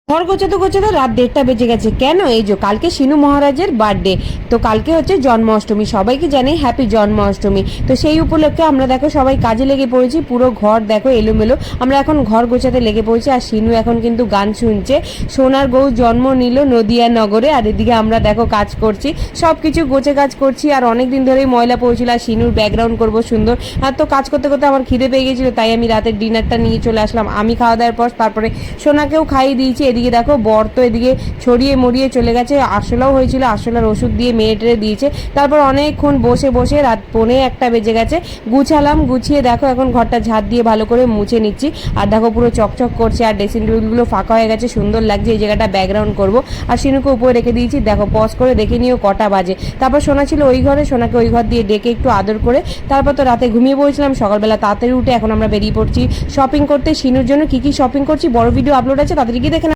ঘর গোছাতে গোছাতে রাত 1:30 বেজে গেছে। কেন? এই যে কালকে শিনু মহারাজের বার্থডে, তো কালকে হচ্ছে জন্মাষ্টমী, সবাইকে জানি হ্যাপি জন্মাষ্টমী। তো সেই উপলক্ষে আমরা দেখো সবাই কাজে লেগে পড়েছি, পুরো ঘর দেখো এলোমেলো। আমরা এখন ঘর গোছাতে লেগে পড়েছি, আর শিনু এখন কিন্তু গান শুনছে। সোনার বউ জন্ম নিল নদিয়া নগরে, আর এদিকে আমরা দেখো কাজ করছি, সব কিছু গোছে কাজ করছি। আর অনেক দিন ধরেই ময়লা পড়েছিল, আর শিনুর ব্যাকগ্রাউন্ড করবো সুন্দর। আর তো কাজ করতে করতে আমার খিদে পেয়ে গেছিলো, তাই আমি রাতের ডিনারটা নিয়ে চলে আসলাম। আমি খাওয়া দাওয়ার পর তারপরে সোনাকেও খাইয়ে দিয়েছি। এদিকে দেখো বর তো এদিকে ছড়িয়ে মরিয়ে চলে গেছে, আরশোলাও হয়েছিল, আরশোলার ওষুধ দিয়ে মেয়েটে দিয়েছে। তারপর অনেকক্ষণ বসে বসে রাত 1:45 বেজে গেছে, গুছালাম, গুছিয়ে দেখো এখন ঘরটা ঝাড় দিয়ে ভালো করে মুছে নিচ্ছি। আর দেখো পুরো চকচক করছে, আর ড্রেসিং টেবিলগুলো ফাঁকা হয়ে গেছে, সুন্দর লাগছে। এই জায়গাটা ব্যাকগ্রাউন্ড করবো, আর শিনুকে উপরে রেখে দিয়েছি। দেখো পজ করে দেখে নিও কটা বাজে। তারপর সোনা ছিল ওই ঘরে, সোনাকে ওই ঘর দিয়ে ডেকে একটু আদর করে তারপর তো রাতে ঘুমিয়ে পড়েছিলাম। সকালবেলা তাড়াতাড়ি উঠে এখন আমরা বেরিয়ে পড়ছি শপিং করতে। শিনুর জন্য কি কি শপিং করছি বড় ভিডিও আপলোড আছে, তাড়াতাড়ি গিয়ে দেখে